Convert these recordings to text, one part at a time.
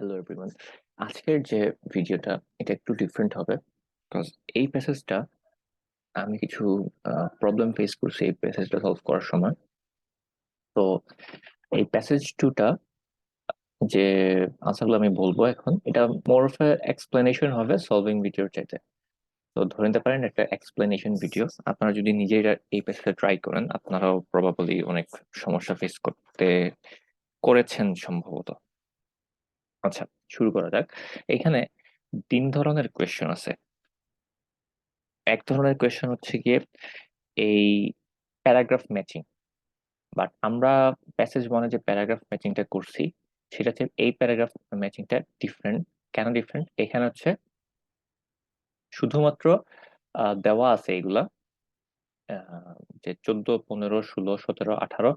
Hello everyone. আজকের যে ভিডিওটা এটা একটু ডিফারেন্ট হবে বিকজ এই প্যাসেজটা আমি কিছু প্রবলেম ফেস করছি এই প্যাসেজটা সলভ করার সময়। তো এই প্যাসেজ টুটা যে আনসারগুলো আমি বলবো এখন এটা মোর অফ এক্সপ্লেনেশন হবে সলভিং ভিডিওর চাইতে। তো ধরে নিতে পারেন একটা এক্সপ্লেনেশন ভিডিও। আপনারা যদি নিজেরা এই প্যাসেজটা ট্রাই করেন আপনারাও প্রবাবলি অনেক সমস্যা ফেস করেছেন সম্ভবত। আচ্ছা, শুরু করা যাক। এখানে 3 ধরনের কোয়েশ্চেন আছে। এক ধরনের কোয়েশ্চেন হচ্ছে গিয়ে এই প্যারাগ্রাফ ম্যাচিং, বাট আমরা প্যাসেজ ওয়ানে যে প্যারাগ্রাফ ম্যাচিংটা করছি সেটা হচ্ছে এই প্যারাগ্রাফ ম্যাচিংটা ডিফারেন্ট। কেন ডিফারেন্ট? এখানে হচ্ছে শুধুমাত্র দেওয়া আছে এগুলা যে 14, 15, 16, 17, 18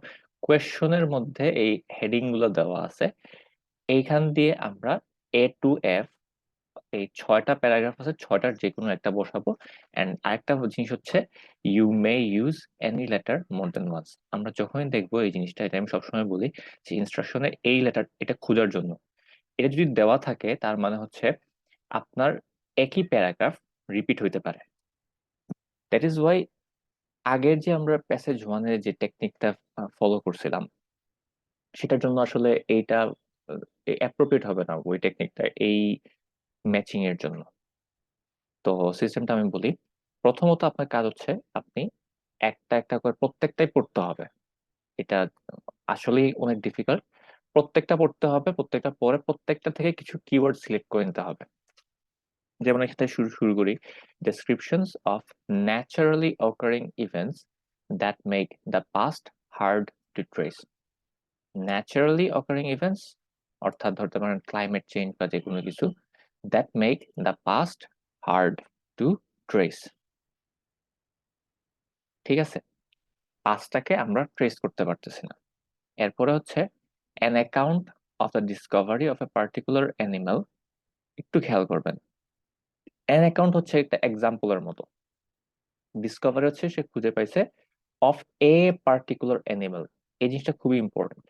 কোয়েশ্চনের মধ্যে এই হেডিং গুলো দেওয়া আছে। এইখান দিয়ে আমরা A to F এই 6টা প্যারাগ্রাফ আছে, 6টার যে কোনো একটা বসাবো। এন্ড আরেকটা জিনিস হচ্ছে you may use any letter more than once. আমরা যখনই দেখবো এই জিনিসটা, এটা আমি সবসময় বলি যে ইনস্ট্রাকশনে এই লেটার এটা খোঁজার জন্য। এটা যদি দেওয়া থাকে তার মানে হচ্ছে আপনার একই প্যারাগ্রাফ রিপিট হইতে পারে। দ্যাট ইজ ওয়াই আগের যে আমরা প্যাসেজ ওয়ানের যে টেকনিকটা ফলো করছিলাম সেটার জন্য আসলে এইটা অ্যাপ্রোপ্রিয়েট হবে না, ওই টেকনিকটা এই ম্যাচিং এর জন্য। তো সিস্টেমটা আমি বলি। প্রথমত আপনার কাজ হচ্ছে আপনি একটা একটা করে প্রত্যেকটাই পড়তে হবে। এটা আসলেই অনেক ডিফিকাল্ট। প্রত্যেকটা পড়তে হবে, প্রত্যেকটা পরে প্রত্যেকটা থেকে কিছু কিওয়ার্ড সিলেক্ট করে নিতে হবে। যেমন এখান থেকে শুরু শুরু করি। Descriptions of naturally occurring events that make the past hard to trace. Naturally occurring events অর্থাৎ ধরতে পারেন ক্লাইমেট চেঞ্জ বা যে কোনো কিছু, that make the past hard to trace. ঠিক আছে, পাঁচটাকে আমরা ট্রেস করতে পারতেছি না। এরপরে হচ্ছে an account of the Discovery of a particular animal. একটু খেয়াল করবেন, অ্যান অ্যাকাউন্ট হচ্ছে একটা এক্সাম্পলের মতো, ডিসকভারি হচ্ছে সে খুঁজে পাইছে, অফ এ পার্টিকুলার অ্যানিমাল এই জিনিসটা খুবই ইম্পর্টেন্ট।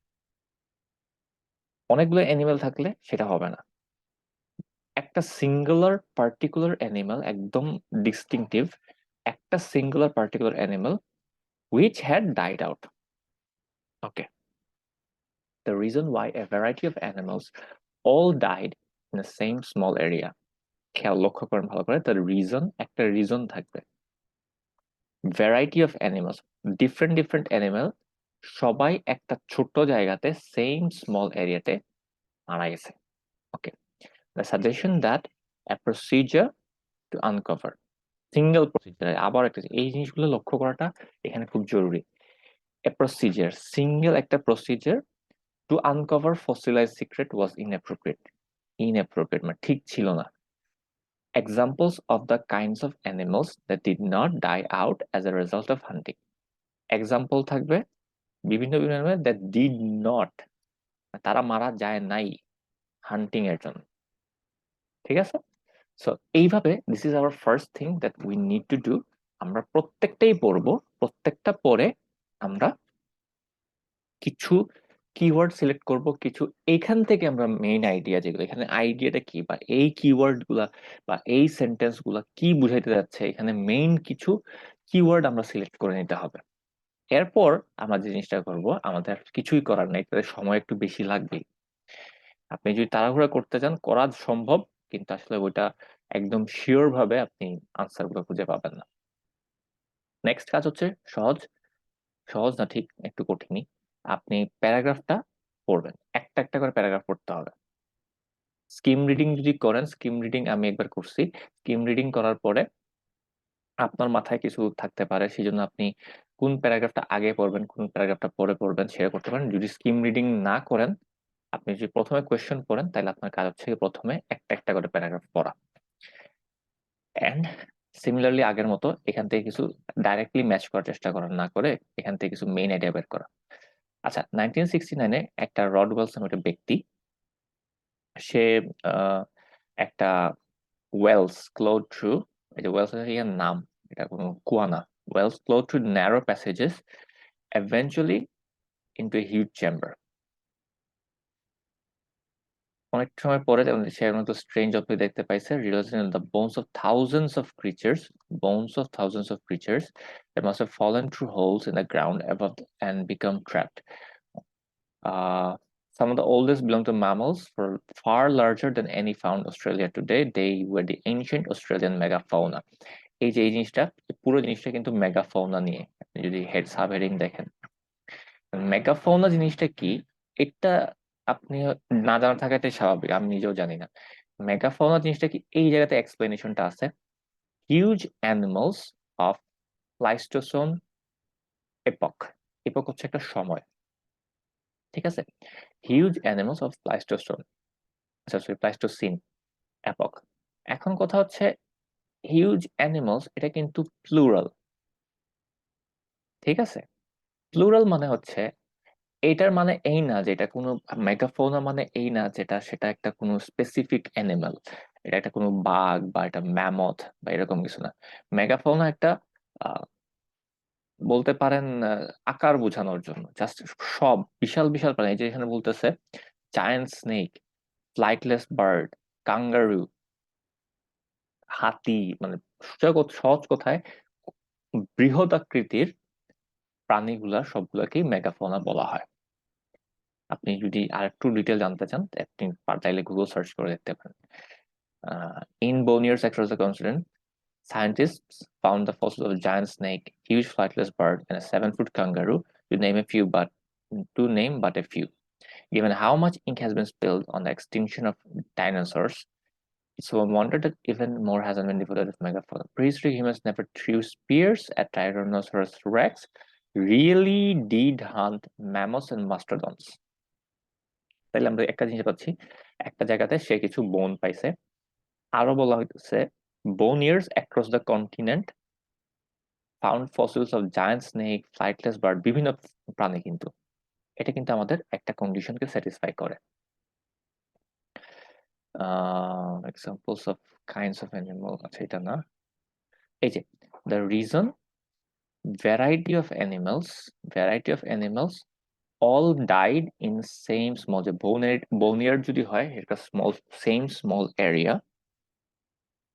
অনেকগুলো অ্যানিমাল থাকলে সেটা হবে না। একটা সিঙ্গুলার পার্টিকুলার অ্যানিমাল, একদম ডিস্টিংটিভ একটা singular particular animal which had died out. Okay. The reason why a variety of animals all died in the same small area. খেয়াল লক্ষ্য করেন ভালো করে, তার রিজন একটা রিজন থাকবে। Variety of animals, different different animal সবাই একটা ছোট্ট জায়গাতে সেম স্মল এরিয়াতে মারা গেছে। Okay, the suggestion that a procedure to uncover, single procedure, আবার একটা এই জিনিসগুলো লক্ষ্য করাটা এখানে খুব জরুরি। a procedure, সিঙ্গেল একটা procedure to uncover fossilized secret was inappropriate. Inappropriate মানে ঠিক ছিল না। Examples of the kinds of animals that did not die out as a result of hunting. Example থাকবে বিভিন্ন বিভিন্ন animal that did not, তারা মারা যায় নাই হান্টিং এর জন্য। ঠিক আছে, সো এইভাবে this is our first thing that we need to do. আমরা প্রত্যেকটাই পড়বো, প্রত্যেকটা পরে আমরা কিছু কিওয়ার্ড সিলেক্ট করব, কিছু এইখান থেকে আমরা মেইন আইডিয়া যেগুলো, এখানে আইডিয়াটা কি বা এই কিওয়ার্ড গুলা বা এই সেন্টেন্স গুলা কি বুঝাইতে যাচ্ছে, এখানে মেইন কিছু কিওয়ার্ড আমরা সিলেক্ট করে নিতে হবে। এরপর আমরা যে জিনিসটা করব, আমাদের কিছুই করার নাই, তাদের সময় একটু বেশি লাগবে। আপনি যদি তাড়াহুড়া করতে চান করা সম্ভব, কিন্তু আসলে ওইটা একদম শিওর ভাবে আপনি আনসার গুলো খুঁজে পাবেন না। নেক্সট কাজ হচ্ছে সহজ, সহজ না ঠিক একটু কঠিনই। আপনি প্যারাগ্রাফটা পড়বেন, একটা একটা করে প্যারাগ্রাফ পড়তে হবে। স্কিম রিডিং যদি করেন, স্কিম রিডিং আমি একবার করছি, স্কিম রিডিং করার পরে আপনার মাথায় কিছু থাকতে পারে, সেই জন্য আপনি কোন প্যারাগ্রাফটা আগে পড়বেন কোন প্যারাগ্রাফটা পরে পড়বেন সেটা করতে পারেন। যদি স্কিম রিডিং না করেন, আপনি যদি প্রথমে কোয়েশ্চেন পড়েন তাহলে আপনার কাজ হচ্ছে প্রথমে একটা একটা করে প্যারাগ্রাফ পড়া। এন্ড সিমিলারলি আগের মতো এখান থেকে কিছু ডাইরেক্টলি ম্যাচ করার চেষ্টা করা, না করে এখান থেকে কিছু মেইন আইডিয়া বের করা। আচ্ছা, 1969-এ একটা রড ওয়েলস নামে একটা ব্যক্তি, সে একটা ওয়েলস ক্লোড থ্রু, এই যে ওয়েলস এর নাম, এটা কোনো কুয়া না, wells closed through narrow passages eventually into a huge chamber. অনেক সময় পরে যেমন সে মতো স্ট্রেঞ্জ অবজেক্ট দেখতে পাইছে, realising the bones of thousands of creatures, that must have fallen through holes in the ground above and become trapped. Uh, some of the oldest belong to mammals, for far larger than any found Australia today. They were the ancient Australian megafauna. এই যে এই জিনিসটা, পুরো জিনিসটা কিন্তু megafauna নিয়ে, আপনি যদি হেড সাব হেডিং দেখেন। মেগাফাউনা জিনিসটা কি, এটা আপনি না জানা থাকাটাই স্বাভাবিক, আমি নিজেও জানি না। মেগাফাউনা জিনিসটা কি, এই জায়গাতে এক্সপ্লেনেশনটা আছে। Huge animals of Pleistocene epoch. Epoch হচ্ছে একটা সময়, ঠিক আছে। হিউজ অ্যানিমালস অফ প্লাইস্টোসিন, আচ্ছা সরি, প্লাইস্টোসিন এপক। এখন কথা হচ্ছে হিউজ অ্যানিমালস, এটা কিন্তু প্লুরাল, ঠিক আছে। প্লুরাল মানে হচ্ছে, এইটার মানে এই না যে এটা কোনো, মেগাফাউনা মানে এই না যেটা সেটা একটা কোনো স্পেসিফিক অ্যানিমাল, এটা একটা কোনো বাঘ বা এটা ম্যামথ বা এরকম কিছু না। মেগাফাউনা একটা বলতে পারেন আকার বোঝানোর জন্য, জাস্ট সব বিশাল বিশাল প্রাণী। এই যে এখানে বলতেছে জায়ান্ট স্নেক, ফ্লাইটলেস বার্ড, কাঙ্গারু, হাতি, মানে সহজ কথায় বৃহৎ আকৃতির প্রাণীগুলা সবগুলাকেই মেগাফাউনা বলা হয়। আপনি যদি আর একটু ডিটেল জানতে চান, আপনি চাইলে গুগল সার্চ করে দেখতে পারেন। In boneyards across the continent, scientists found the fossils of a giant snake, huge flightless bird, and a 7-foot kangaroo, to name but a few. Given how much ink has been spilled on the extinction of dinosaurs, it's a wonder that even more hasn't been devoted of megafauna. Prehistoric humans never threw spears at Tyrannosaurus rex, really did hunt mammoths and mastodons. তাইলে আমরা একটা জিনিস পাচ্ছি, একটা জায়গাতে সে কিছু বোন পাইছে। আরো বলা হইতেছে bone years across the continent found fossils of giant snake, flightless bird, বিভিন্ন প্রাণী। কিন্তু এটা কিন্তু আমাদের একটা কন্ডিশনকে স্যাটিসফাই করে। Examples of kinds of animal, আচ্ছা এটা না, এই যে the reason variety of animals all died in same small, যে boneyard যদি হয় এটা স্মল, সেম স্মল এরিয়া,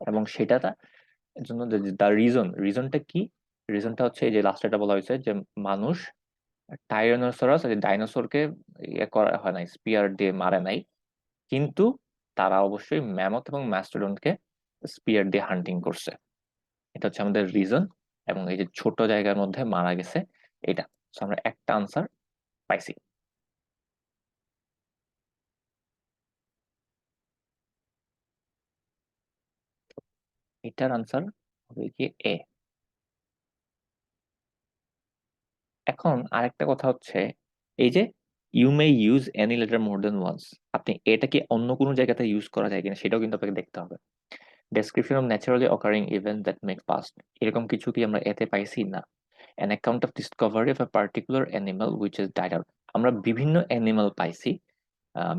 এবং সেটা এর জন্য দ্য রিজনটা কি, রিজনটা হচ্ছে এই যে লাস্ট এটা বলা হয়েছে যে মানুষ টাইরানোসরাস ডাইনোসরকে ইয়ে করা হয় নাই, স্পিয়ার দিয়ে মারে নাই, কিন্তু তারা অবশ্যই ম্যামথ এবং ম্যাস্টোডনকে স্পিয়ার দিয়ে হান্টিং করছে। এটা হচ্ছে আমাদের রিজন, এবং এই যে ছোট জায়গার মধ্যে মারা গেছে এটা। আমরা একটা আনসার পাইছি। এটার আনসার হবে কি এ। এখন আরেকটা কথা হচ্ছে, এই যে you may use any letter more than once, আপনি এটাকে অন্য কোনো জায়গাতে ইউজ করা যায় কিনা সেটাও কিন্তু আপনাকে দেখতে হবে। Description of naturally occurring event that make past, এরকম কিছু কি আমরা এতে পাইছি না। An account of Discovery of a particular animal which is died out, আমরা বিভিন্ন অ্যানিমাল পাইছি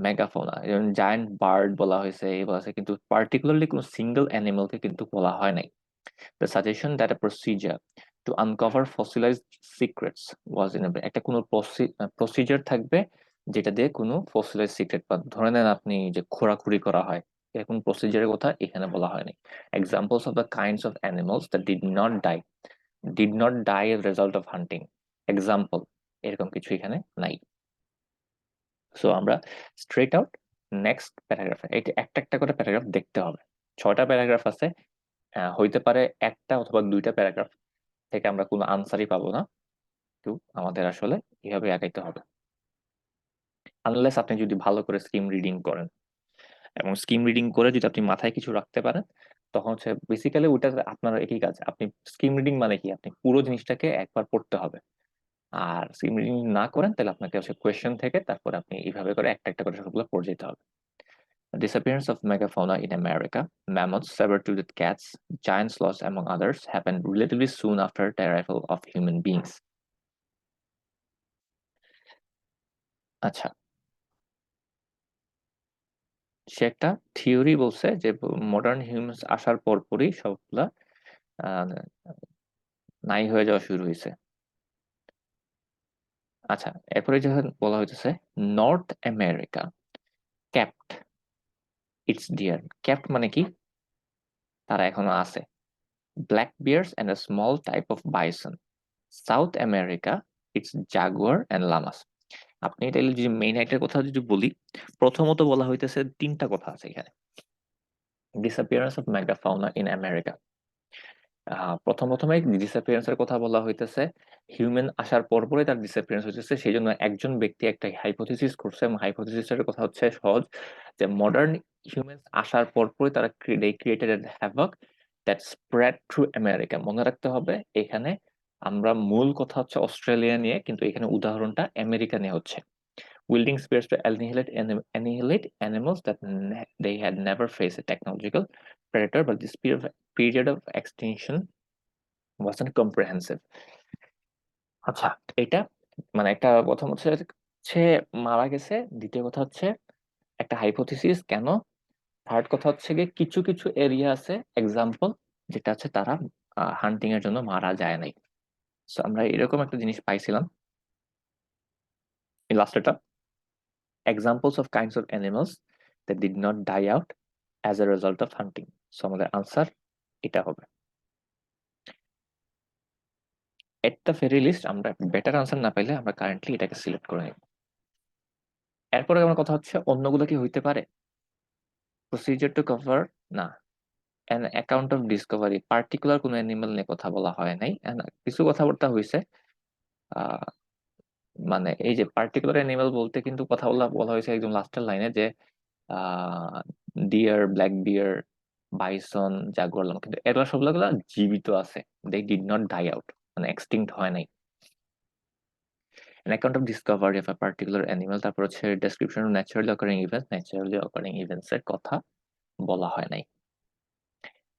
মেগাফোনা, যেমন জায়ান্ট বার্ড বলা হয়েছে, এই বলা হয়েছে, কিন্তু পার্টিকুলারলি কোনো সিঙ্গেল অ্যানিমালকে কিন্তু বলা হয় নাই। The suggestion that a procedure to uncover fossilized secrets was in একটা কোনো প্রসিজার থাকবে যেটা দিয়ে কোনো ফসিলাইজ সিক্রেট, বা ধরে নেন আপনি যে খোঁড়াখুড়ি করা হয়, এরকম প্রসিজারের কথা এখানে বলা হয়নি। Examples of the kinds of animals that did not die as result of hunting, example এরকম কিছু এখানে নাই। সো আমরা স্ট্রেট আউট নেক্সট প্যারাগ্রাফে, এটা একটা একটা করে প্যারাগ্রাফ দেখতে হবে। 6টা প্যারাগ্রাফ আছে, হইতে পারে একটা অথবা 2টা প্যারাগ্রাফ থেকে আমরা কোনো আনসারই পাবো না, তো আমাদের আসলে এভাবে আগাইতে হবে। আনলেস আপনি যদি ভালো করে স্কিম রিডিং করেন, এবং স্কিম রিডিং করে যদি আপনি মাথায় কিছু রাখতে পারেন, তখন হচ্ছে বেসিক্যালি ওইটা আপনার একই কাজ। আপনি স্কিম রিডিং মানে কি, আপনি পুরো জিনিসটাকে একবার পড়তে হবে। আর স্কিম রিডিং না করেন তাহলে আপনাকে হচ্ছে কোয়েশ্চেন থেকে তারপর আপনি এইভাবে করে একটা একটা করে সবগুলো পড়ে যেতে হবে। Disappearance of megafauna in America, mammoths, saber-toothed cats, giant sloths, among others, happened relatively soon after the arrival of human beings. আচ্ছা, সে একটা থিওরি বলছে যে মডার্ন হিউম্যানস আসার পরপরই সবগুলা আহ, নাই হয়ে যাওয়া শুরু হয়েছে। আচ্ছা, এরপরে যখন বলা হইতেছে North America kept, its deer. Kept মানে কি? তারা এখনো আছে। Black bears and a small type of bison. South America its jaguar and llamas. আপনি তাইলে যদি মেইন আইটের কথা যদি বলি, প্রথমত বলা হইতেছে তিনটা কথা আছে এখানে। Disappearance of megafauna in America. প্রথমে ডিসঅ্যাপিয়ারেন্সের কথা বলা হইতেছে, হিউম্যান আসার পরপরই তার ডিসঅ্যাপিয়ারেন্স হইতেছে। সেই জন্য একজন ব্যক্তি একটা হাইপোথিসিস করছে, এবং হাইপোথিসিসের কথা হচ্ছে সহজ, যে মডার্ন হিউম্যানস আসার পরপরই তারা created and havoc that spread through America. মনে রাখতে হবে এখানে আমরা মূল কথা হচ্ছে অস্ট্রেলিয়া নিয়ে, কিন্তু এখানে উদাহরণটা আমেরিকা নিয়ে হচ্ছে। Wielding spears to annihilate animals that they had never faced a technological predator, but this period of extinction wasn't comprehensive. আচ্ছা, এটা মানে একটা প্রথম হচ্ছে মারা গেছে, দ্বিতীয় কথা হচ্ছে একটা হাইপোথিসিস কেন, থার্ড কথা হচ্ছে গিয়ে কিছু কিছু এরিয়া আছে এক্সাম্পল যেটা হচ্ছে তারা হান্টিং এর জন্য মারা যায় নাই। সো আমরা এরকম একটা জিনিস পাইছিলাম এই লাস্টেটা, examples of kinds of animals that did not die out as a result of hunting. So আমাদের আনসার এটা হবে। এট দ্য ভেরি লিস্ট আমরা বেটার আনসার না পাইলে আমরা কারেন্টলি এটাকে সিলেক্ট করে নেব। এরপরে আমার কথা হচ্ছে অন্যগুলো কি হইতে পারে? প্রসিজার টু কভার, না। An account of Discovery, particular কোনো অ্যানিমাল নিয়ে কথা বলা হয় নাই, কিছু কথাবার্তা হয়েছে। আহ মানে এই যে পার্টিকুলার অ্যানিমাল বলতে কিন্তু কথা বলা বলা হয়েছে একদম লাস্টের লাইনে, যে deer, black bear, bison, jaguar, llama, কিন্তু এগুলো সবগুলো জীবিত আছে। They did not die out, মানে এক্সটিংক্ট হয় নাই। an account of discovery of a particular animal, তারপর হচ্ছে description of naturally occurring events এর কথা বলা হয় নাই।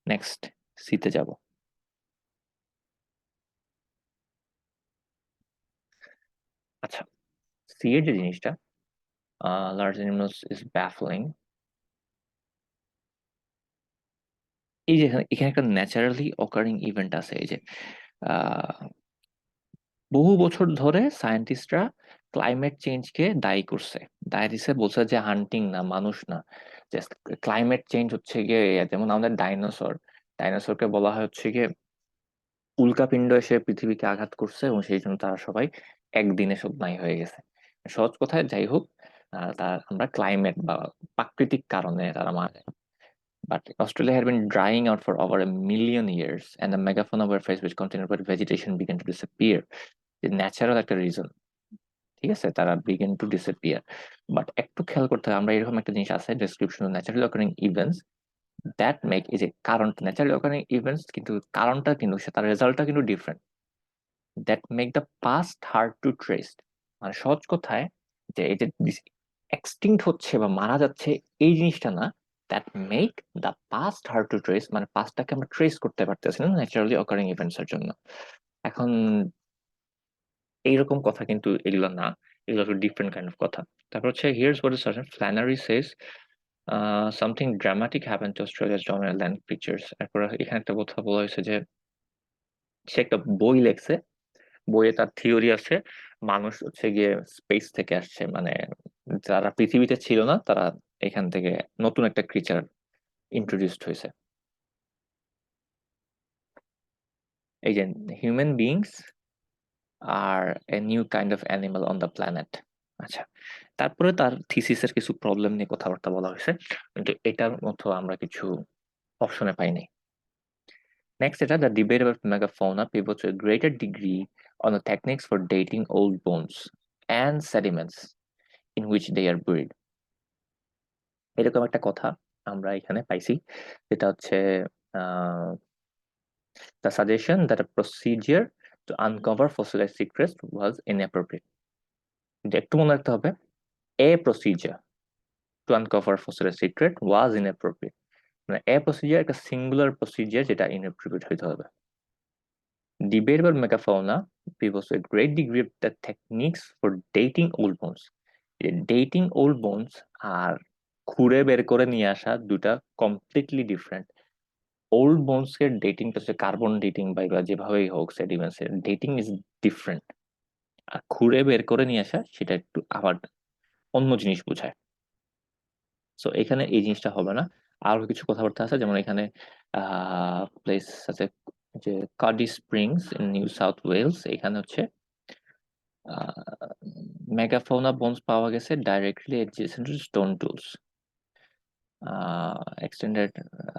নেক্সট সিতে যাব। আচ্ছা, সি এর যে জিনিসটা, লার্জ অ্যানিমালস ইজ ব্যাফলিং, এই যে এখানে একটা ন্যাচারালি অকারিং ইভেন্ট আছে। এই যে বহু বছর ধরে সায়েন্টিস্টরা ক্লাইমেট চেঞ্জকে দায়ী করছে, দায়ী দিছে, বলছে যে হান্টিং না, মানুষ না, জাস্ট ক্লাইমেট চেঞ্জ হচ্ছে গিয়ে যেমন আমাদের ডাইনোসরকে বলা হয় হচ্ছে গিয়ে উল্কাপিণ্ড এসে পৃথিবীকে আঘাত করছে, এবং সেই জন্য তারা সবাই একদিনে সব নাই হয়ে গেছে। সহজ কথায় যাই হোক, তার আমরা ক্লাইমেট বা প্রাকৃতিক কারণে তারা মারা যায়। But Australia had been drying out for over a million years, and the megafauna were faced with continued but vegetation began to disappear. The natural একটা রিজন, ঠিক আছে, তারা বিগেন টু ডিসঅ্যাপিয়ার। বাট একটু খেয়াল করতে হবে, আমরা এরকম একটা জিনিস আছে description naturally occurring events that make, এই যে কারণটা ন্যাচারালি অকারিং ইভেন্টস, কিন্তু কারণটা কিন্তু তার রেজাল্টটা কিন্তু different, that make the past hard to trace. মানে সহজ কথায় যে এই যে এক্সটিংক্ট হচ্ছে বা মারা যাচ্ছে এই জিনিসটা না, that make the past hard to trace, মানে পাস্টটাকে আমরা ট্রেস করতে পারতেছি না ন্যাচারালি অকারিং ইভেন্টস এর জন্য। এখন এইরকম কথা কিন্তু এগুলো না, এগুলো একটু ডিফারেন্ট কাইন্ড অফ কথা। তারপর হচ্ছে here's what is certain, Flannery says something dramatic happen to Australia's dominant land creatures. এরপর এখানে একটা কথা বলা হয়েছে যে সে একটা বই লেখছে, বইয়ে তার থিওরি আছে মানুষ হচ্ছে গিয়ে স্পেস থেকে আসছে, মানে যারা পৃথিবীতে ছিল না তারা এখান থেকে নতুন একটা ক্রিচার ইন্ট্রোডিউসড হয়েছে। এই যে human beings are a new kind of animal on the planet. আচ্ছা, তারপরে তার থিসিসের কিছু প্রবলেম নিয়ে কথাবার্তা বলা হয়েছে, কিন্তু এটার মতো আমরা কিছু অপশনে পাই নাই। নেক্সট, এটা the debate about megafauna pivots to a greater degree on the techniques for dating old bones and sediments in which they are buried. এরকম একটা কথা আমরা এখানে পাইছি, যেটা হচ্ছে the suggestion that a procedure to uncover fossilized secrets was inappropriate. কিন্তু একটু মনে রাখতে হবে, a procedure to uncover fossilized secret was inappropriate, মানে a procedure একটা সিঙ্গুলার প্রসিজিয়ার যেটা inappropriate হইতে হবে। Debate about megafauna pivots to a great degree of the techniques for dating old bones. Dating old bones আর খুঁড়ে বের করে নিয়ে আসা দুটা কমপ্লিটলি ডিফারেন্ট। ওল্ড বোনস এর ডেটিং হচ্ছে কার্বন ডেটিং বা যেভাবেই হোক সেডিমেন্টস এর ডেটিং ইজ ডিফারেন্ট, আর খুঁড়ে বের করে নিয়ে আসা সেটা একটু আবার অন্য জিনিস বোঝায়। সো এখানে এই জিনিসটা হবে না। আরো কিছু কথাবার্তা আছে, যেমন এখানে প্লেস আছে যে Cuddie Springs in New South Wales, এখানে হচ্ছে মেগাফাউনা বোনস পাওয়া গেছে directly adjacent to stone tools. Extended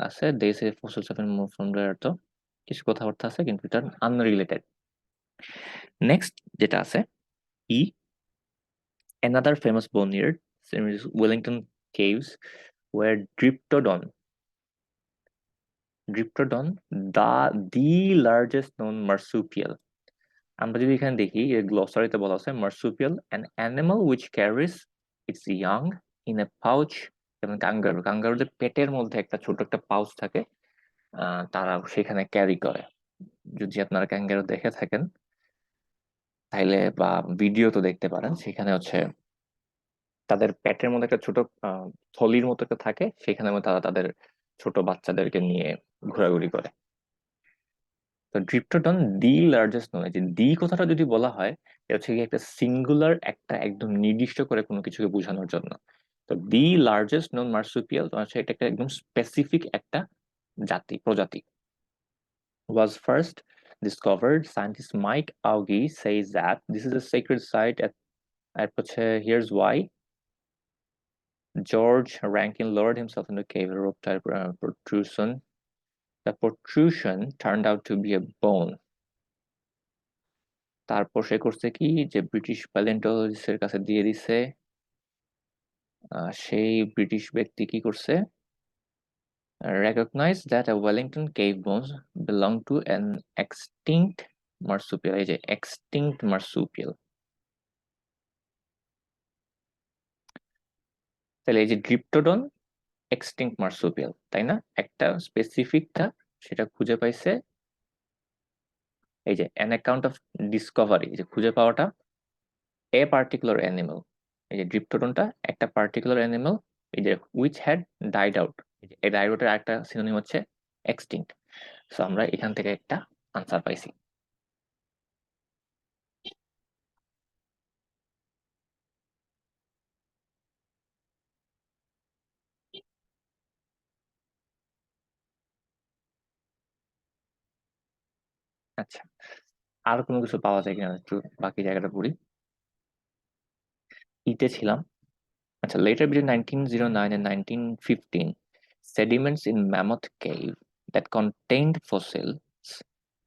আছে they say fossils have been move from there, তো কিছু কথাবার্তা আছে কিন্তু এটা আনরিলেটেড। নেক্সট যেটা আছে ই, another famous boneyard is Wellington caves where Dryptodon, the largest known marsupial. আমরা যদি এখানে দেখি গ্লসারিতে বলা আছে marsupial, an animal which carries its young in a pouch, যেমন কাঙ্গারুদের পেটের মধ্যে একটা ছোট একটা পাউচ থাকে, তারা সেখানে ক্যারি করে। যদি আপনারা ক্যাঙ্গারু দেখে থাকেন তাইলে বা ভিডিও তো দেখতে পারেন, সেখানে হচ্ছে তাদের পেটের মধ্যে একটা ছোট থলির মতো একটা থাকে, সেখানে তারা তাদের ছোট বাচ্চাদেরকে নিয়ে ঘোরাঘুরি করে। তো ড্রিপ্টোডন দি লার্জেস্ট নন, যে দি কথাটা যদি বলা হয় এটা হচ্ছে কি একটা সিঙ্গুলার, একটা একদম নির্দিষ্ট করে কোনো কিছুকে বোঝানোর জন্য। তো দি লার্জেস্ট নন মার্সুপিয়াল হচ্ছে এটা একটা একদম স্পেসিফিক একটা প্রজাতি। Was first discovered, scientist Mike Augie says that this is a sacred site at here's why. George Rankin lowered himself into a cave, a rope-type protrusion. The protrusion turned out to be a bone. তারপর সে করছে কি, যে British প্যালেন্টোলজিস্টের কাছে দিয়ে দিছে। সেই British ব্যক্তি কি করছে, recognized that a Wellington cave bones belong to an extinct marsupial, এই যে extinct marsupial। তাহলে এই যে ড্রিপ্টোডন এক্সটিংক্ট মার্সুপিয়াল, তাই না, একটা স্পেসিফিকটা সেটা খুঁজে পাইছে। এই যে অ্যান অ্যাকাউন্ট অফ ডিসকভারি, যে খুঁজে পাওয়াটা এ পার্টিকুলার অ্যানিমাল, এই যে ড্রিপ্টোডনটা একটা পার্টিকুলার অ্যানিমাল, এই যে উইচ হ্যাড ডাইড আউট, এই ডাইড আউটের একটা সিনোনিম হচ্ছে এক্সটিংক্ট। সো আমরা এখান থেকে একটা আনসার পাইছি। আচ্ছা, আর কোনো কিছু পাওয়া যায় কিনা একটু বাকি জায়গাটা পড়ি। ইতে ছিলাম। আচ্ছা, later between 1909 and 1915, sediments in Mammoth Cave that contained fossils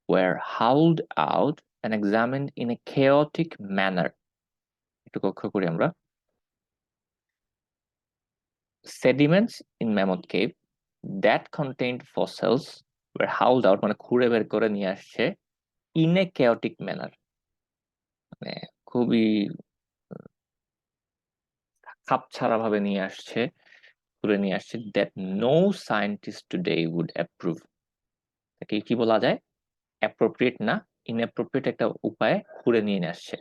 were hauled out and examined in a chaotic manner. একটু লক্ষ্য করি আমরা। Sediments in Mammoth Cave that contained fossils were hauled out, মানে খুঁড়ে বের করে নিয়ে আসছে, in a chaotic manner, মানে খুবই খাপছাড়া ভাবে নিয়ে আসছে, তুলে নিয়ে আসছে, that no scientist today would approve। তাকে কি বলা যায়, অ্যাপ্রোপ্রিয়েট না, ইনঅ্যাপ্রোপ্রিয়েট একটা উপায়ে ঘুরে নিয়ে আসছে।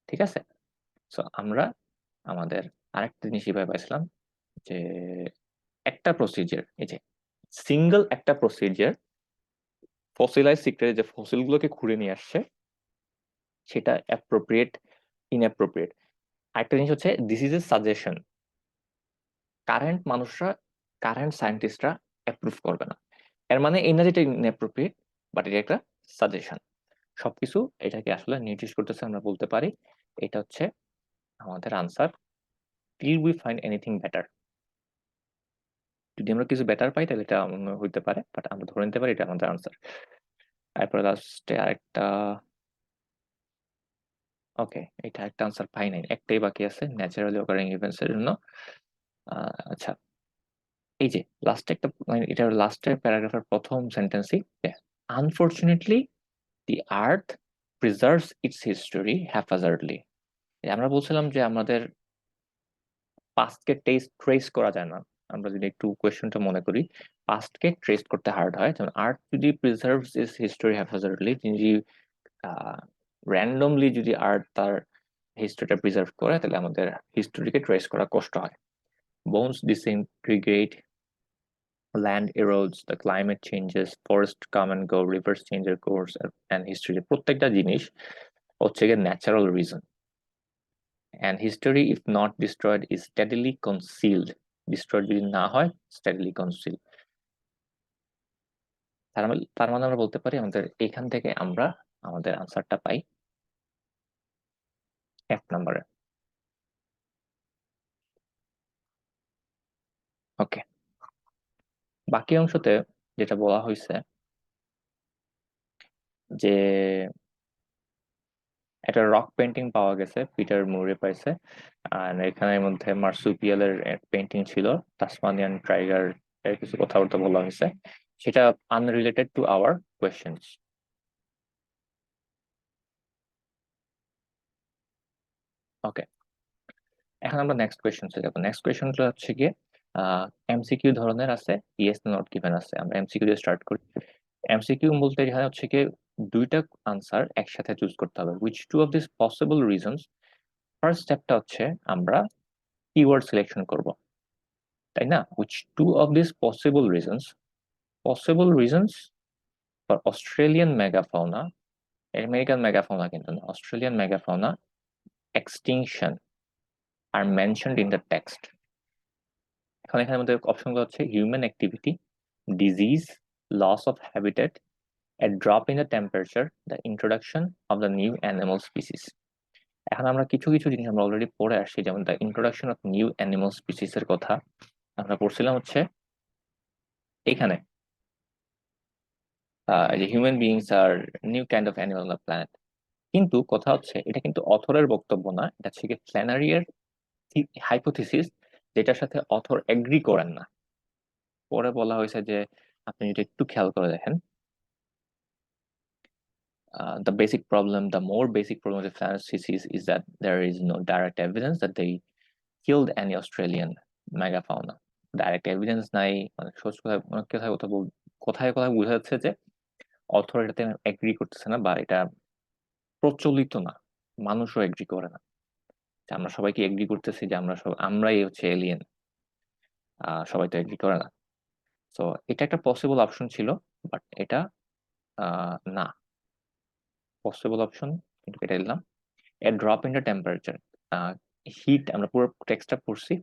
ঠিক আছে, সো আমরা আমাদের আরেকটা জিনিস এভাবে পাইছিলাম যে একটা প্রসিজার, এই যে সিঙ্গেল একটা প্রসিজার ফসিলাইজ সেক্টরে যে ফসিলগুলোকে ঘুরে নিয়ে আসছে সেটা অ্যাপ্রোপ্রিয়েট, ইনঅ্যাপ্রোপ্রিয়েট। আরেকটা জিনিস হচ্ছে this is A suggestion, current মানুষরা, কারেন্ট সায়েন্টিস্টরা অ্যাপ্রুভ করবে না, এর মানে এই না যেটা ইনঅ্যাপ্রোপ্রিয়েট, বাট এটা একটা সাজেশন। সবকিছু এটাকে আসলে নির্দেশ করতেছে, আমরা বলতে পারি এটা হচ্ছে আমাদের answer. Till we find anything better, যদি আমরা কিছু বেটার পাই তাহলে এটা হইতে পারে, বাট আমরা ধরে নিতে পারি এটা আমাদের আনসার। তারপরে লাস্টে আরেকটা, ওকে এটা একটা আনসার পাই নাই, একটাই বাকি আছে ন্যাচারালি অকারিং ইভেন্টস এর জন্য। আচ্ছা, এই যে লাস্টে একটা, এটা লাস্টের প্যারাগ্রাফের প্রথম সেন্টেন্সই, unfortunately the earth preserves its history haphazardly. আমরা বলছিলাম যে আমাদের পাস্টকে ট্রেস করা যায় না। আমরা যদি একটু কোয়েশ্চেনটা মনে করি, পাস্টকে ট্রেস করতে হার্ড হয়, যেমন আর্ট যদি প্রিজার্ভস ইজ হিস্টোরি হ্যাফাজার্ডলি, যদি র্যান্ডমলি যদি আর্ট তার হিস্ট্রিটা প্রিজার্ভ করে তাহলে আমাদের হিস্টোরিকে ট্রেস করা কষ্ট হয়। Bones disintegrate, land erodes, the climate changes, forests come and go, rivers change their course, and history, প্রত্যেকটা জিনিস হচ্ছে গিয়ে natural reason. and history if not destroyed is steadily concealed. Destroyed যদি না হয় steadily concealed, তার মানে আমরা বলতে পারি আমাদের এখান থেকে আমরা আমাদের আনসারটা পাই এক নম্বরে। ওকে, বাকি অংশতে যেটা বলা হয়েছে যে একটা রক পেন্টিং পাওয়া গেছে, পিটার মুরে পাইছে, আর এখানের মধ্যে মার্সুপিয়ালের পেন্টিং ছিল, তাসমানিয়ান টাইগার এর কিছু কথাবার্তা বলা হয়েছে, সেটা আনরিলেটেড টু আওয়ার কোয়েশ্চেন্স। ওকে, এখন আমরা নেক্সট কোয়েশ্চেন্সে যাব। নেক্সট কোয়েশ্চেনটা হচ্ছে গিয়ে এমসিকিউ ধরনের আছে, ইয়েস নট গিভেন আছে। আমরা এমসিকিউ দিয়ে স্টার্ট করি। এমসিকিউ বলতে এখানে হচ্ছে গিয়ে দুইটা আনসার একসাথে চুজ করতে হবে। Which two of this possible reasons, first স্টেপটা হচ্ছে আমরা কিওয়ার্ড সিলেকশন করব, তাই না? Which two of this possible reasons for Australian megafauna, American megafauna কিন্তু না, Australian megafauna extinction are mentioned in the text. এখন এখানে আমাদের অপশনগুলো হচ্ছে human activity, disease, loss of habitat, a drop in the temperature, the introduction of the new animal species. এখন আমরা কিছু কিছু জিনিস আমরা অলরেডি পড়ে আসছি, যেমন the introduction of new animal species এর কথা আমরা পড়ছিলাম হচ্ছে এখানে, যে হিউম্যান বিইংস আর new kind of animal on the planet. কিন্তু কথা হচ্ছে এটা কিন্তু অথরের বক্তব্য না, এটা হচ্ছে ফ্ল্যানারি এর হাইপোথিসিস, যেটার সাথে অথর এগ্রি করেন না। পরে বলা হয়েছে যে আপনি যদি একটু খেয়াল করে দেখেন, the more basic problem of the Flanders species is that there is no direct evidence that they killed any Australian megafauna. Direct evidence নাই, মানে সোর্স কোথায় কোথায় কোথায় বোঝা যাচ্ছে যে অথর এটাতে এগ্রি করতেছে না, বা এটা প্রচলিত না, মানুষও এগ্রি করে না। আমরা সবাই কি এগ্রি করতেছি যে আমরাই হচ্ছে এলিয়েন? সবাই তো এগ্রি করে না। সো এটা একটা পসিবল অপশন ছিল, বাট এটা না পসিবল অপশন, কিন্তু এটা দিলাম। A drop in the temperature, heat, আমরা পুরো টেক্সটটা পড়ছি,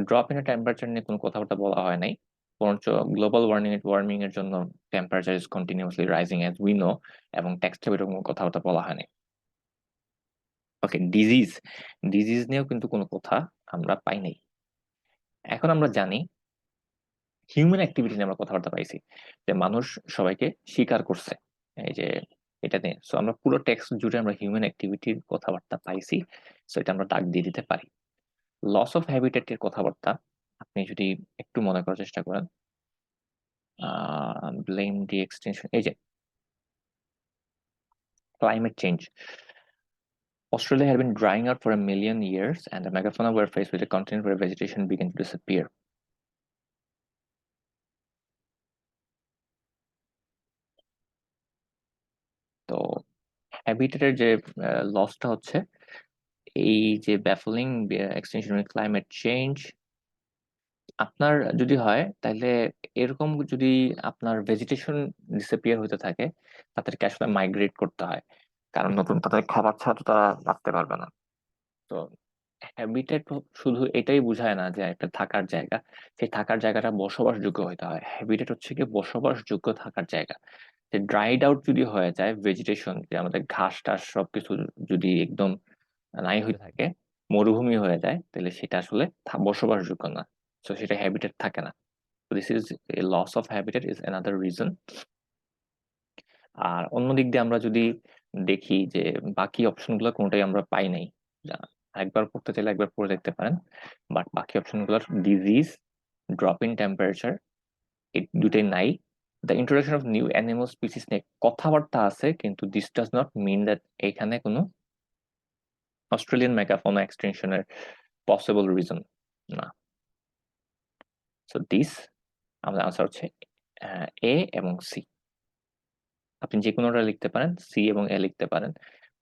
ড্রপ ইন দ্য টেম্পারেচার নিয়ে কোনো কথাবার্তা বলা হয় নাই, বরঞ্চ গ্লোবাল ওয়ার্মিং এর জন্য temperature is continuously rising as we know, এবং টেক্সটে এরকম কথাবার্তা বলা হয় নাই। ওকে, ডিজিজ নিয়েও কিন্তু কোনো কথা আমরা পাই নাই। এখন আমরা জানি হিউম্যান অ্যাক্টিভিটি নিয়ে আমরা কথাবার্তা পাইছি, যে মানুষ সবাইকে শিকার করছে, এই যে এটা নিয়ে। সো আমরা পুরো টেক্সট জুড়ে আমরা হিউম্যান অ্যাক্টিভিটির কথাবার্তা পাইছি, সো এটা আমরা দাগ দিয়ে দিতে পারি। লস অফ হ্যাবিটেটের কথাবার্তা আপনি যদি একটু মনে করার চেষ্টা করেন, ব্লেম দি এক্সটেনশন, এই যে climate change. Australia had been drying out for 1 million years, and the megafauna were faced with a continent where vegetation began to disappear. তো হ্যাবিটেটের যে লসটা হচ্ছে, এই যে ব্যাফলিং এক্সটেনশন ক্লাইমেট চেঞ্জ, আপনার যদি হয় তাহলে এরকম, যদি আপনার ভেজিটেশন ডিসঅ্যাপিয়ার হতে থাকে, তাদেরকে আসলে মাইগ্রেট করতে হয়, কারণ নতুন তাদের খাবার ছাড়া তো তারা বাঁচতে পারবে না। তো হ্যাবিটেট শুধু এটাই বোঝায় না যে একটা থাকার জায়গা, সেই থাকার জায়গাটা বসবাসযোগ্য হতে হয়। হ্যাবিটেট হচ্ছে কি বসবাসযোগ্য থাকার জায়গা। যে ড্রাইড আউট যদি হয়ে যায় ভেজিটেশন, যে আমাদের ঘাস টাস সবকিছু যদি একদম নাই হয়ে থাকে, মরুভূমি হয়ে যায়, তাহলে সেটা আসলে বসবাসযোগ্য না, তো সেটা হ্যাবিটেট থাকে না। This is a loss of habitat is another reason. আর অন্যদিক দিয়ে আমরা যদি দেখি যে বাকি অপশনগুলো কোনটাই আমরা পাই নাই, একবার পড়তে চাইলে একবার পড়ে দেখতে পারেন, বাট বাকি অপশনগুলোর ডিজিজ, ড্রপ ইন টেম্পারেচার, এই দুটোই নাই। The introduction of new animal species নিয়ে কথাবার্তা আছে, কিন্তু this does not mean that এখানে কোনো অস্ট্রেলিয়ান মেগাফোনা এক্সটেনশনের পসিবল রিজন না। সো দিস আমাদের আনসার হচ্ছে এ এবং সি। আপনি যে কোনোটা লিখতে পারেন, সি এবং এ লিখতে পারেন,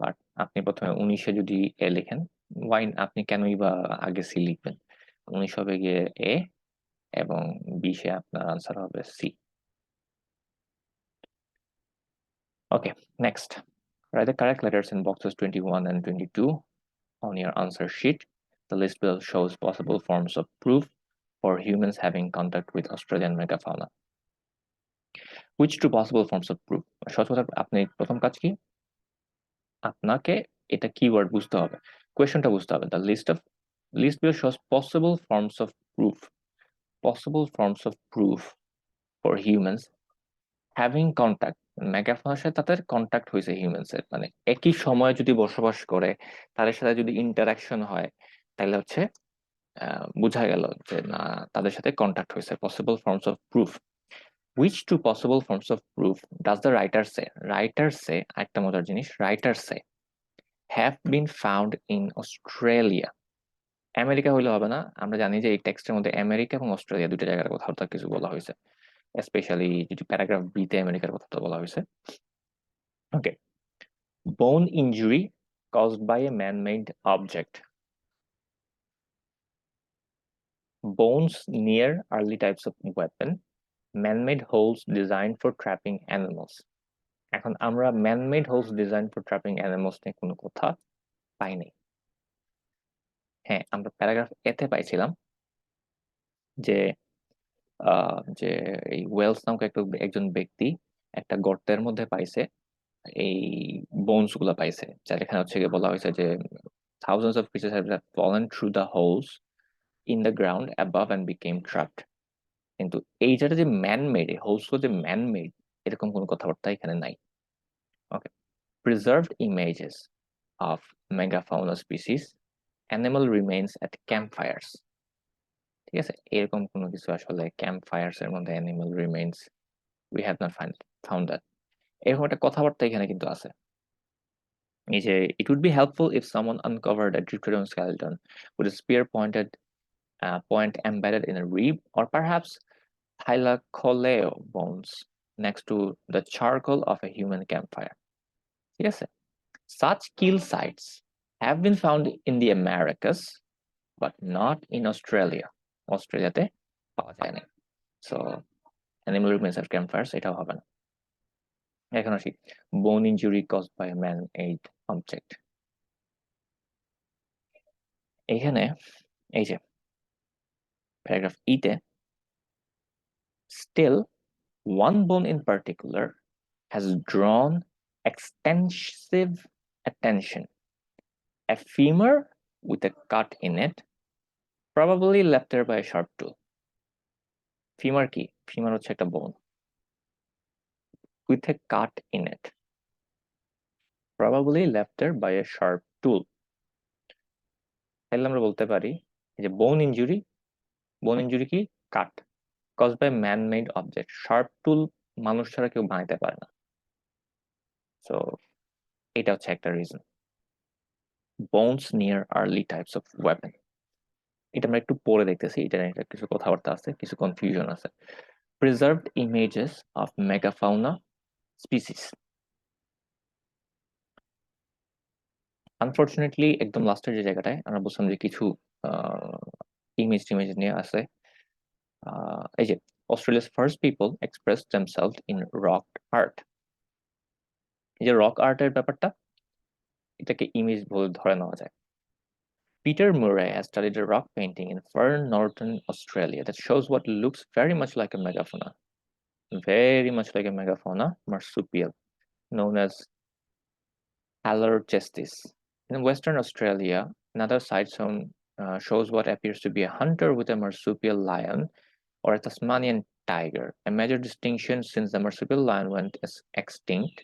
বাট আপনি প্রথমে 19-এ যদি এ লিখেন, ওয়াইন আপনি কেনই বা আগে সি লিখবেন? 19 হবে গিয়ে এ, এবং 20-এ আপনার আনসার হবে C. Okay, next, write the correct letters in boxes 21 and 22 on your answer sheet. The list below shows possible forms of proof for humans having contact with Australian megafauna. Which two possible forms of proof? সহজ কথা, আপনি প্রথম কাজ কি, আপনাকে এটা keyword বুঝতে হবে, কোয়েশ্চনটা বুঝতে হবে। The list below shows possible forms of proof for humans having contact, মেগাফাউনার সাথে তাদের কন্ট্যাক্ট হয়েছে হিউম্যানস এর, মানে একই সময়ে যদি বসবাস করে, তাদের সাথে যদি ইন্টারাকশন হয়, তাহলে হচ্ছে বোঝা গেল যে না, তাদের সাথে কন্ট্যাক্ট হয়েছে। Possible forms of proof. Which two possible forms of proof does the writer say? Writer say, একটা মজার জিনিস, writer say have been found in Australia. America হইলে হবে না, আমরা জানি যে এই টেক্সটের মধ্যে আমেরিকা এবং অস্ট্রেলিয়া দুটো জায়গার কথা কিছু বলা হয়েছে, স্পেশালি যদি প্যারাগ্রাফ বি তে আমেরিকার কথা বলা হয়েছে। ওকে, bone injury caused by a man-made object. Bones near early types of weapon. Man-made holes designed for trapping animals. এখন আমরা man-made holes designed for trapping animals নিয়ে কোনো কথা পাই নাই। হ্যাঁ, আমরা প্যারাগ্রাফ এতে পাইছিলাম যে যে এই ওয়েলস নামক একজন ব্যক্তি একটা গর্তের মধ্যে পাইছে এই বোনস গুলা পাইছে, যার এখানে হচ্ছে গিয়ে বলা হয়েছে যে thousands of creatures have fallen through the holes in the ground above and became trapped. কিন্তু এই যেটা যে ম্যান মেড, এই হোলস যে ম্যান মেড, এরকম কোনো কথাবার্তা এখানে নাই। ওকে, preserved images of megafauna species, animal remains at campfires. ঠিক আছে, এরকম কোনো কিছু আসলে ক্যাম্পফায়ার্স এর মধ্যে animal remains, we have not found that. এরকম একটা কথাবার্তা এখানে কিন্তু আছে। এই যে it would be helpful if someone uncovered a Deuterodon skeleton with a spear point embedded in a rib, or perhaps thylacoleo bones next to the charcoal of a human campfire. ঠিক আছে, such kill sites have been found in the Americas but not in Australia. অস্ট্রেলিয়াতে পাওয়া যায় না। So animal remains of campfires, এটাও হবে না। এখন আসি, bone injury caused by a man made object. এখানে এই যে প্যারাগ্রাফ ইতে, still one bone in particular has drawn extensive attention. A femur with a cut in it, probably left there by a sharp tool. Femur কি? Femur হচ্ছে একটা বোন with a cut in it, probably left there by a sharp tool. তাহলে আমরা বলতে পারি যে বোন ইনজুরি কি? কাট, caused by man-made object. sharp tool মানুষ ছাড়া কেউ বানাইতে পারে না। সো এটা হচ্ছে একটা reason. bones near early types of weapon, এটা আমরা একটু পরে দেখতেছি, এটা নিয়ে কিছু কথাবার্তা আছে, কিছু কনফিউশন আছে। preserved images of megafauna species. Unfortunately একদম লাস্টের যে জায়গাটায় আমরা বলছিলাম যে কিছু ইমেজ নিয়ে আছে, এই যে Australia's first people expressed themselves in rock art. এই যে রক আর্টের ব্যাপারটা, এটাকে ইমেজ বলে ধরে নেওয়া যায়। Peter Murray has studied a rock painting in far northern Australia that shows what looks very much like a megafauna marsupial known as Alorchestis. In Western Australia, another site shows what appears to be a hunter with a marsupial lion or a Tasmanian tiger, a major distinction since the marsupial lion went extinct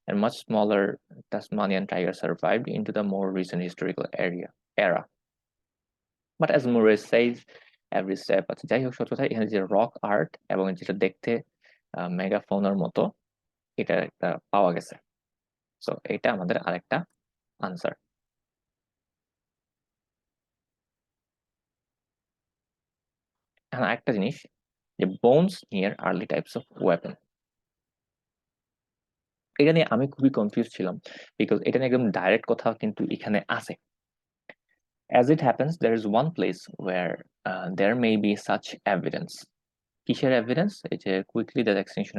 and much smaller Tasmanian tiger survived into the more recent historical era. But as Murray says, every step, আচ্ছা যাই হোক, সত্য কথা এখানে যে rock art এবং যেটা দেখতে মেগাফোনার মতো, এটা একটা পাওয়া গেছে। সো এটা আমাদের আরেকটা আনসার। এখন একটা জিনিস, যে bones near early types of weapon, এটা নিয়ে আমি খুবই কনফিউজ ছিলাম, বিকজ এটা নিয়ে একদম ডাইরেক্ট কথা কিন্তু এখানে আছে। As it happens, there is one place where there may be such evidence. কিসের এভিডেন্স? এই যে কুইকলি দ্য এক্সটেনশন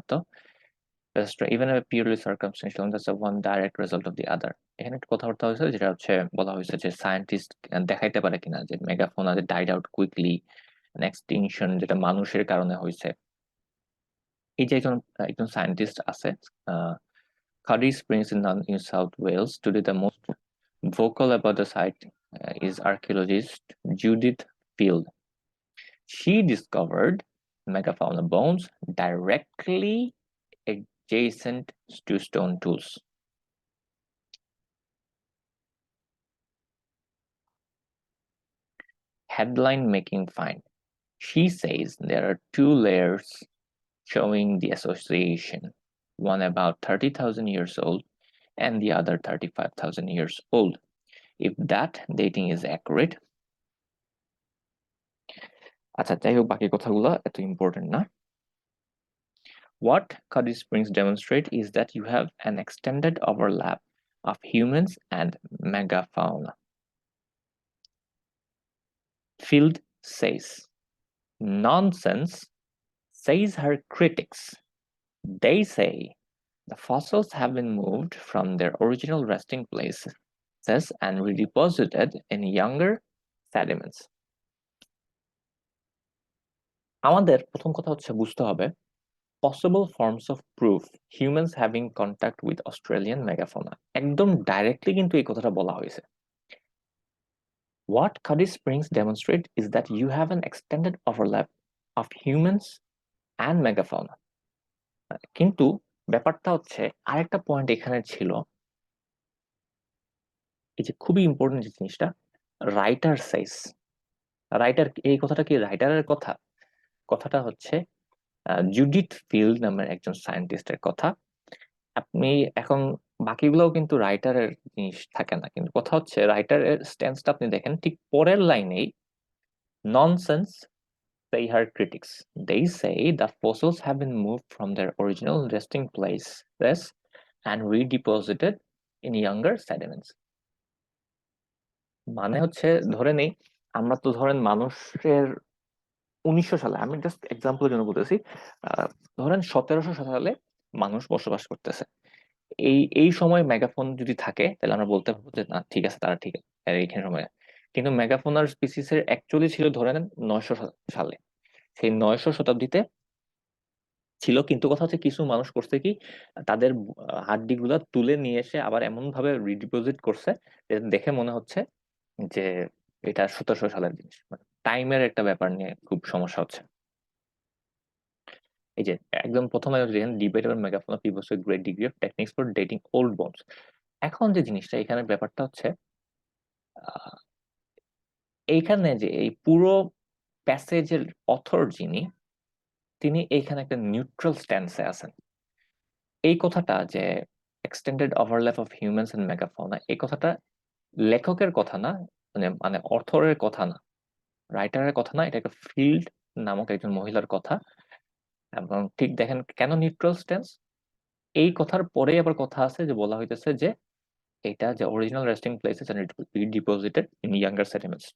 তো even a purely circumstantial, that's a one direct result of the other. এখানে একটা কথাবার্তা হয়েছে যেটা হচ্ছে বলা হয়েছে যে সায়েন্টিস্ট দেখাইতে পারে কিনা যে মেগাফোনা যে ডাইড আউট কুইকলি, এক্সটিংশন যেটা মানুষের কারণে হয়েছে। এই যে একজন সায়েন্টিস্ট আছে, Cuddy Springs in New South Wales. Today, the most vocal about the site is archaeologist Judith Field. She discovered megafauna bones directly adjacent to stone tools. Headline making find. She says there are two layers showing the association, one about 30,000 years old and the other 35,000 years old. If that dating is accurate, আচ্ছা যাই হোক বাকি কথাগুলো এত important না। What Cuddy Springs demonstrate is that you have an extended overlap of humans and megafauna. Field says, nonsense, says her critics. They say the fossils have been moved from their original resting places and redeposited in younger sediments. আমাদের প্রথম কথা হচ্ছে বুঝতে হবে possible forms of proof humans having contact with Australian megafauna. একদম directly কিন্তু এই কথাটা বলা হয়েছে। What Cuddy Springs demonstrate is that you have an extended overlap of humans and megafauna. কিন্তু ব্যাপারটা হচ্ছে আরেকটা পয়েন্ট এখানে ছিল, এই যে খুবই ইম্পর্টেন্ট যে জিনিসটা, রাইটার সাইজ। রাইটার এই কথাটা কি রাইটারের কথা? কথাটা হচ্ছে জুডিথ ফিল্ড নামের একজন সায়েন্টিস্টের কথা। আপনি এখন বাকিগুলোও কিন্তু রাইটারের জিনিস থাকে না, কিন্তু কথা হচ্ছে রাইটারের স্ট্যান্সটা আপনি দেখেন ঠিক পরের লাইনেই, nonsense say her critics. They say the fossils have been moved from their original resting places and redeposited in younger sediments. মানে হচ্ছে ধরে নেই আমরা তো ধরেন মানুষের 1900 সালে, আমি জাস্ট এক্সাম্পলের জন্য বলতেছি, ধরেন 1700 সালে মানুষ বসবাস করতেছে। এই সময় মেগাফোন যদি থাকে তাহলে আমরা বলতে পারবো যে না ঠিক আছে তারা ঠিক আছে এইখানে সময়। কিন্তু মেগাফোনার স্পিসিসের অ্যাকচুয়ালি ছিল ধরে নেন 900 সালে, সেই 900 শতাব্দীতে ছিল। কিন্তু কথা হচ্ছে কিছু মানুষ করছে কি তাদের হাড্ডি গুলা তুলে নিয়ে এসে আবার এমন ভাবে রিডিপোজিট করছে যে দেখে মনে হচ্ছে যে এটা 1700 সালের জিনিস। মানে টাইমের একটা ব্যাপার নিয়ে খুব সমস্যা হচ্ছে। এই যে একদম প্রথমে ডিবেট এবং megafauna pivots with great degree of techniques for dating old bones. এখন যে জিনিসটা এখানে ব্যাপারটা হচ্ছে এইখানে যে এই পুরো প্যাসেজের অথর যিনি, তিনি এইখানে একটা নিউট্রাল স্ট্যান্সে আছেন। এই কথাটা যে extended overlap of humans and megafauna, এই কথাটা লেখকের কথা না, মানে অথরের কথা না, রাইটারের কথা না, এটা একটা ফিল্ড নামক একজন মহিলার কথা। এবং ঠিক দেখেন কেন নিউট্রাল স্ট্যান্স, এই কথার পরে আবার কথা আছে যে বলা হইতেছে যে এটা যে original resting places and deposited in younger settlements.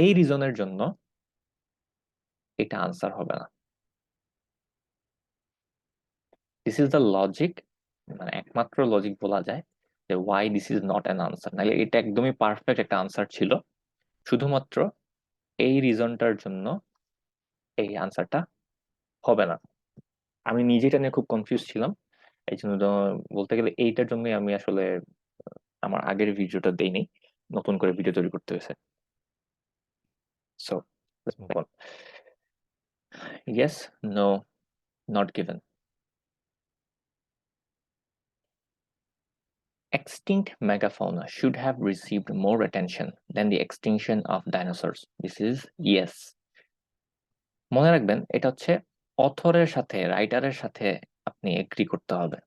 এই রিজনের জন্য এটা আনসার হবে না। দিস ইজ দ্য লজিক, মানে একমাত্র লজিক বলা যায় যে why this is not an answer. নাহলে এটা একদমই পারফেক্ট একটা আনসার ছিল, শুধুমাত্র এই রিজনটার জন্য এই আনসারটা হবে না। আমি নিজে এটা নিয়ে খুব কনফিউজ ছিলাম, এই জন্য বলতে গেলে এইটার জন্যই আমি আসলে আমার আগের ভিডিওটা দেইনি, নতুন করে ভিডিও তৈরি করতে হয়েছে। So let's move on. Yes, no, not given. Extinct megafauna should have received more attention than the extinction of dinosaurs. This is yes. মনে রাখবেন এটা হচ্ছে অথরের সাথে, রাইটারের সাথে আপনি এগ্রি করতে হবে,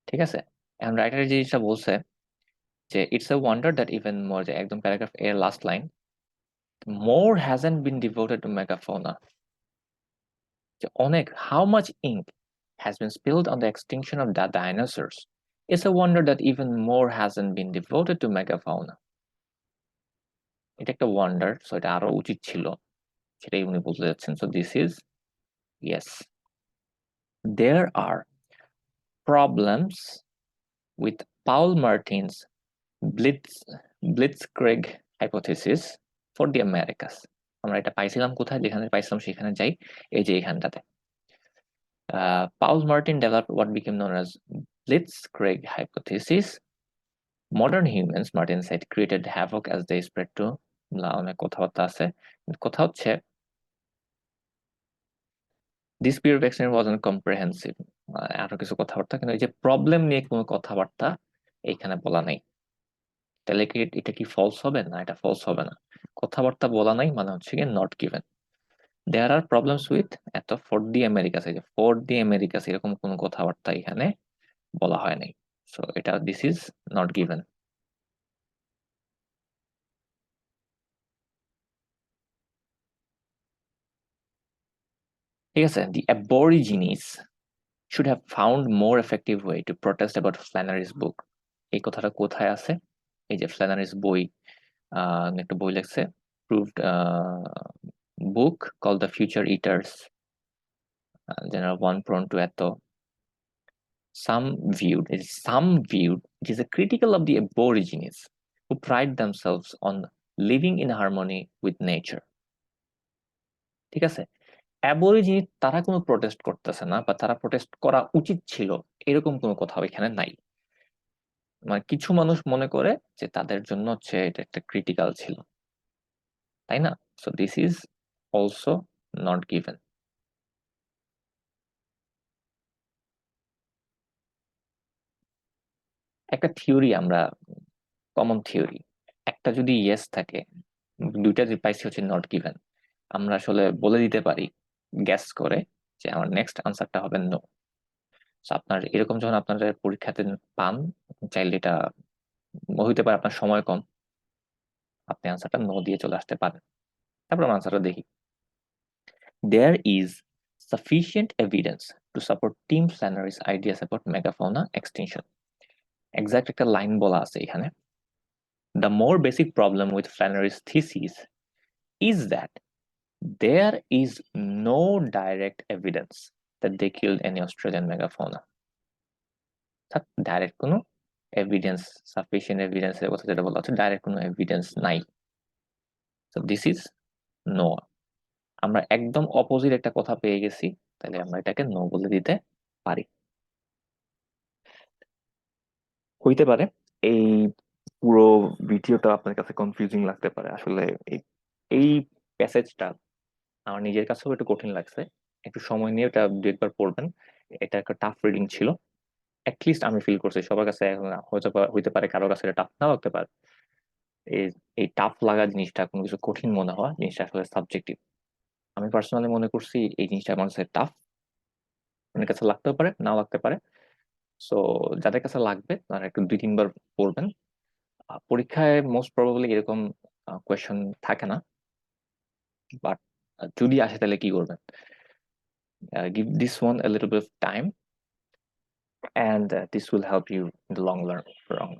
ঠিক আছে? এখন রাইটার যে জিনিসটা বলছে যে it's a wonder that even more, যে একদম প্যারাগ্রাফ এর last line, more hasn't been devoted to megafauna, যে অনেক, how much ink has been spilled on the extinction of the dinosaurs. It's a wonder that even more hasn't been devoted to megafauna. এটা একটা wonder, so এটা আরো উচিত ছিল, সেটাই উনি বলতে যাচ্ছেন। So this is yes. there are problems with Paul Martin's blitzkrieg hypothesis for the Americas. আমরা এটা পাইছিলাম কোথায়, যেখানে পাইছিলাম সেখানে যাই, এই যে এখানটাতে। Paul Martin developed what became known as blitzkrieg hypothesis. Modern humans, Martin said, created havoc as they spread to অনেক কথাবার্তা আছে। কথা হচ্ছে this period of experiment wasn't comprehensive, আরো কিছু কথাবার্তা, কিন্তু এই যে প্রবলেম নিয়ে কোনো কথাবার্তা এইখানে বলা নাই। তাহলে কি এটা কি ফলস হবে? না, এটা ফলস হবে না। কথাবার্তা বলা নাই মানে হচ্ছে কি not given. There are problems with এত ফর দি আমেরিকাস, এই যে ফর দি আমেরিকাস এরকম কোনো কথাবার্তা এখানে বলা হয় নাই। সো এটা দিস ইজ নট গিভেন। ঠিক আছে, দি অ্যাবরিজিনিস should have found more effective way to protest about Flannery's book. এই কথাটা কোথায় আছে? এই যে ফ্ল্যানারিস বই, একটা বই লিখছে, proved book called The Future Eaters, general one prone to eto. Some viewed, it is a critical of the Aborigines who pride themselves on living in harmony with nature. ঠিক আছে, অ্যাবরিজিনি তারা কোনো প্রোটেস্ট করতেছে না, বা তারা প্রোটেস্ট করা উচিত ছিল এরকম কোনো কথা এখানে নাই। মানে কিছু মানুষ মনে করে যে তাদের জন্য হচ্ছে এটা একটা ক্রিটিক্যাল ছিল, তাই না? So this is also not given. একটা থিওরি, আমরা কমন থিওরি, একটা যদি ইয়েস থাকে, দুইটা যদি পাইছি হচ্ছে নট গিভেন, আমরা আসলে বলে দিতে পারি গ্যাস করে যে আমার নেক্সট আনসারটা হবে নো। আপনার এরকম যখন আপনারা পরীক্ষাতে পান, চাইলে এটা হইতে পারে আপনার সময় কম, আপনি আনসারটা নো দিয়ে চলে আসতে পারেন। তারপর আমরা আনসারটা দেখি। There is sufficient evidence to support Tim Flannery's ideas about megafauna extinction. Exact একটা লাইন বলা আছে এখানে। The more basic problem with Flannery's thesis is that there is no direct evidence that they killed any Australian megafauna. Direct কোনো evidence, sufficient এভিডেন্সের কথা যেটা বলা হচ্ছে, ডাইরেক্ট কোনো এভিডেন্স নাই। So this is no. আমরা একদম অপোজিট একটা কথা পেয়ে গেছি, তাহলে আমরা এটাকে নো বলে দিতে পারি। হইতে পারে এই পুরো ভিডিওটা আপনার কাছে কনফিউজিং লাগতে পারে। আসলে এই প্যাসেজটা আমার নিজের কাছেও একটু কঠিন লাগছে। একটু সময় নিয়ে এটা দু একবার পড়বেন। এটা একটা টাফ রিডিং ছিল, অ্যাটলিস্ট আমি ফিল করছি। সবার কাছে হইতে পারে, কারো কাছে এটা টাফ না লাগতে পারে। এই এই টাফ লাগা জিনিসটা, কোনো কিছু কঠিন মনে হওয়া জিনিসটা আসলে সাবজেক্টিভ। আমি পার্সোনালি মনে করছি এই জিনিসটা আমার কাছে টাফ, অনেক কাছে লাগতেও পারে, নাও লাগতে পারে। সো যাদের কাছে লাগবে তারা একটু 2-3 বার পড়বেন। পরীক্ষায় মোস্ট প্রবাবলি এরকম কোয়েশ্চন থাকে না, বাট যদি আসে তাহলে কি করবেন? Give this one a little bit of time, and this will help you in the long run.